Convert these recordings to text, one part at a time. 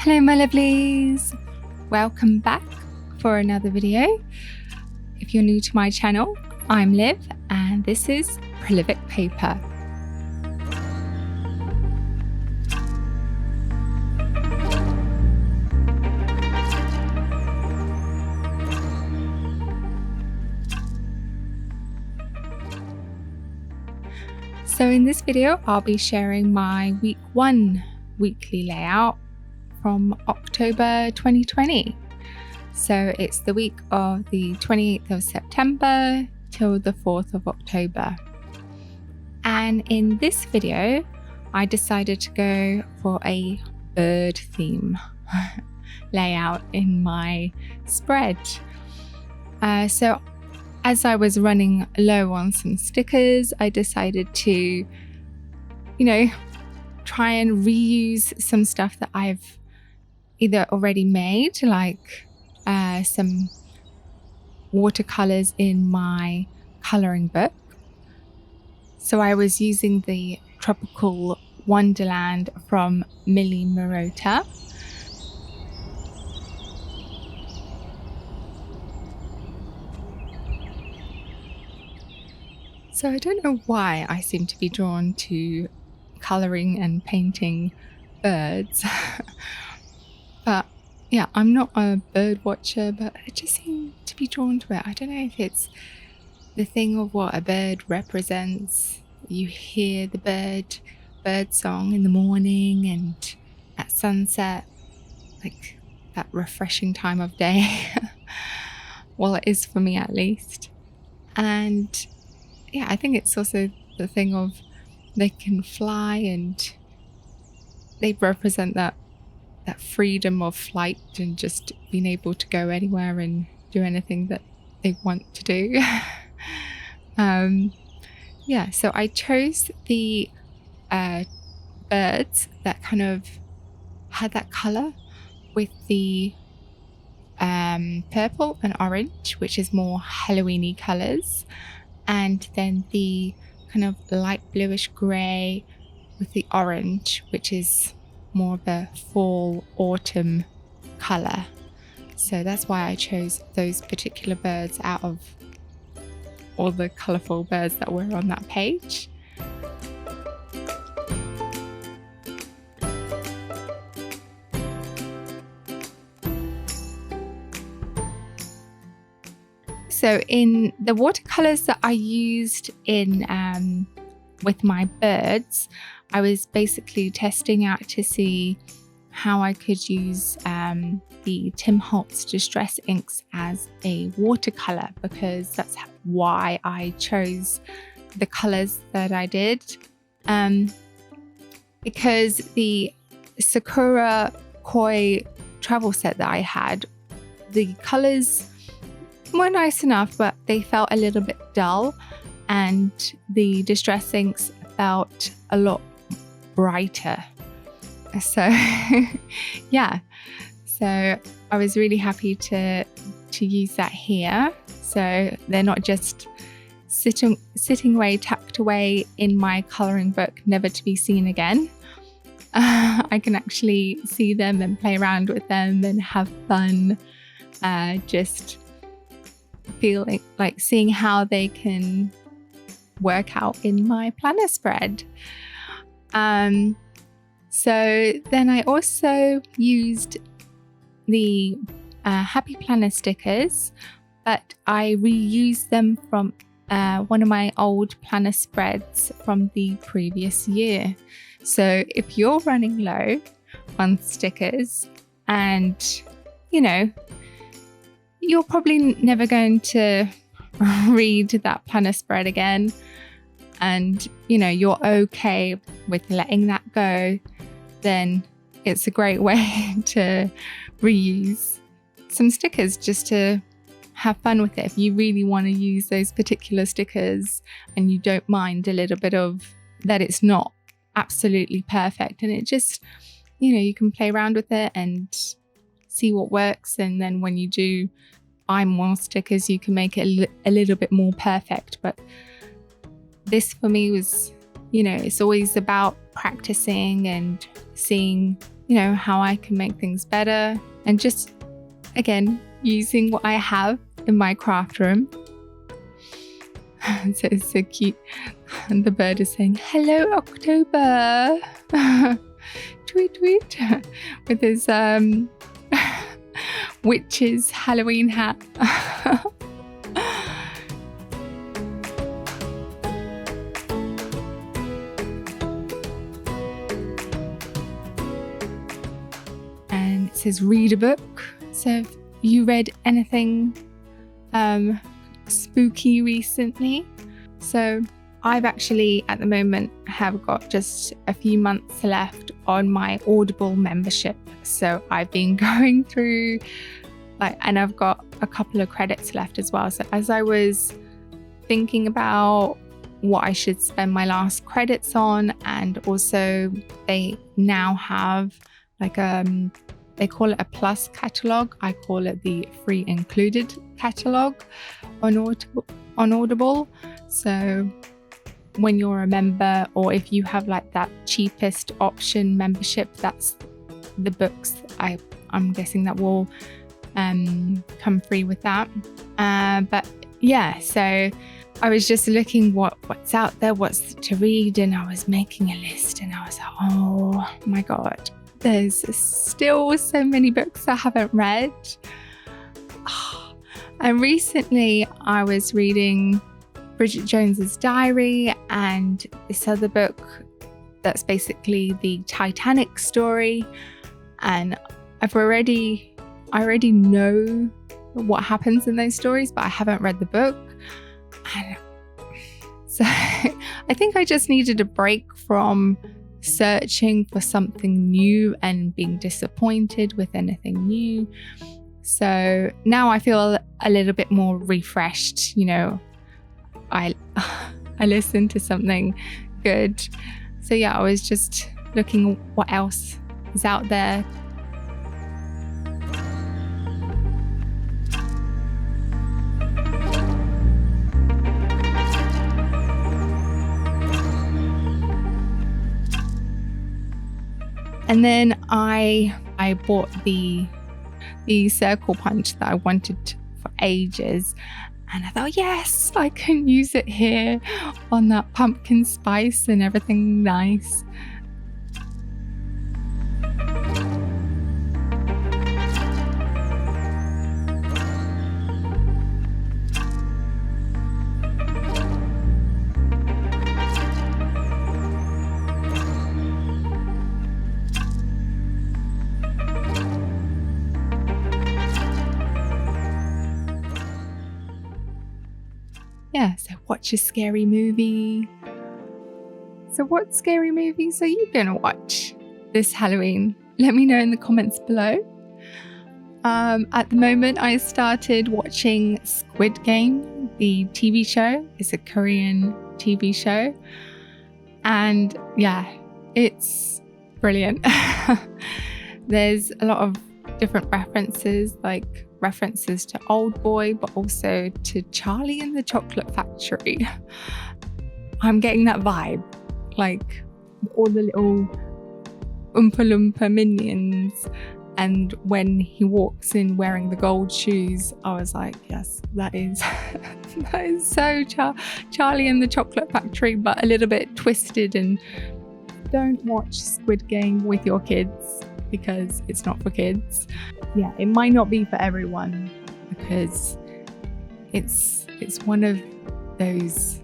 Hello my lovelies, welcome back for another video. If you're new to my channel, I'm Liv and this is Prolivic Paper. So in this video, I'll be sharing my week 1 weekly layout from October 2020. So it's the week of the 28th of September till the 4th of October. And in this video, I decided to go for a bird theme layout in my spread. So as I was running low on some stickers, I decided to, try and reuse some stuff that I've either already made, like some watercolors in my coloring book. So I was using the Tropical Wonderland from Millie Marotta. So I don't know why I seem to be drawn to coloring and painting birds. But yeah, I'm not a bird watcher, but I just seem to be drawn to it. I don't know if it's the thing of what a bird represents. You hear the bird song in the morning and at sunset, like that refreshing time of day. Well, it is for me at least. And yeah, I think it's also the thing of they can fly and they represent that freedom of flight and just being able to go anywhere and do anything that they want to do. Yeah, so I chose the birds that kind of had that color with the purple and orange, which is more Halloweeny colors, and then the kind of light bluish gray with the orange, which is more of a fall autumn color. So that's why I chose those particular birds out of all the colorful birds that were on that page. So in the watercolors that I used in with my birds, I was basically testing out to see how I could use the Tim Holtz Distress inks as a watercolor, because that's why I chose the colors that I did. Because the Sakura Koi travel set that I had, the colors were nice enough, but they felt a little bit dull, and the Distress inks felt a lot brighter. So yeah, so I was really happy to use that here. So they're not just sitting away, tucked away in my coloring book, never to be seen again. I can actually see them and play around with them and have fun, just feeling like seeing how they can work out in my planner spread. So then I also used the Happy Planner stickers, but I reused them from one of my old planner spreads from the previous year. So if you're running low on stickers and you're probably never going to read that planner spread again, and you're okay with letting that go, then it's a great way to reuse some stickers just to have fun with it. If you really want to use those particular stickers and you don't mind a little bit of that, it's not absolutely perfect, and it just you can play around with it and see what works, and then when you do buy more stickers you can make it a little bit more perfect. But this for me was, it's always about practicing and seeing how I can make things better, and just, again, using what I have in my craft room. So it's so cute. And the bird is saying, "Hello, October." Tweet, tweet. With his witch's Halloween hat. And it says, "Read a book." So have you read anything spooky recently? So I've actually at the moment have got just a few months left on my Audible membership. So I've been going through and I've got a couple of credits left as well. So as I was thinking about what I should spend my last credits on, and also they now have they call it a plus catalog. I call it the free included catalog on Audible. So when you're a member, or if you have that cheapest option membership, that's the books I'm guessing that will come free with that. But yeah, so I was just looking what's out there, what's to read, and I was making a list, and I was like, oh my god, there's still so many books I haven't read. And recently I was reading Bridget Jones's Diary and this other book that's basically the Titanic story, and I already know what happens in those stories, but I haven't read the book. And so I think I just needed a break from searching for something new and being disappointed with anything new. So now I feel a little bit more refreshed. I listened to something good. So yeah, I was just looking what else is out there. And then I bought the circle punch that I wanted for ages. And I thought, yes, I can use it here on that pumpkin spice and everything nice. Yeah, so watch a scary movie. So what scary movies are you going to watch this Halloween? Let me know in the comments below. At the moment, I started watching Squid Game, the TV show. It's a Korean TV show. And yeah, it's brilliant. There's a lot of different references, like references to Old Boy, but also to Charlie and the Chocolate Factory. I'm getting that vibe, like all the little Oompa Loompa minions. And when he walks in wearing the gold shoes, I was like, yes, that is so Charlie and the Chocolate Factory, but a little bit twisted. And don't watch Squid Game with your kids, because it's not for kids. Yeah, it might not be for everyone, because it's one of those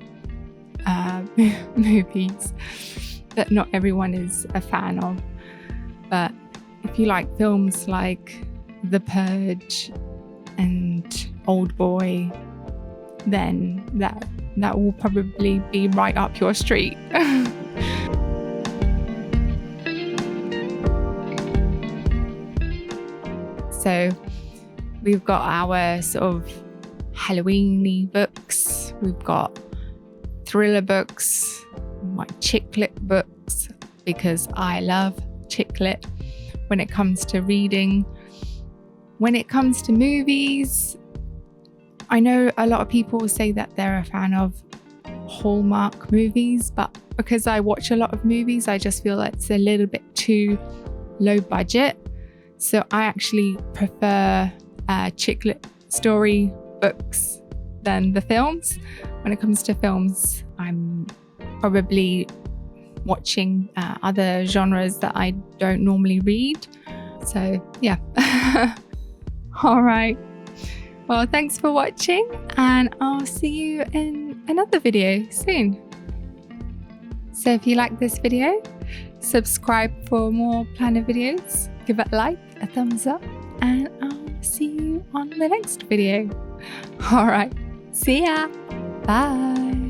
movies that not everyone is a fan of. But if you like films like The Purge and Old Boy, then that will probably be right up your street. So we've got our sort of Halloween-y books. We've got thriller books, my chick lit books, because I love chick lit when it comes to reading. When it comes to movies, I know a lot of people say that they're a fan of Hallmark movies, but because I watch a lot of movies, I just feel like it's a little bit too low budget. So I actually prefer chick lit story books than the films. When it comes to films, I'm probably watching other genres that I don't normally read. So yeah. All right. Well, thanks for watching, and I'll see you in another video soon. So if you like this video, subscribe for more planner videos, give it a like, a thumbs up, and I'll see you on the next video. All right. See ya. Bye.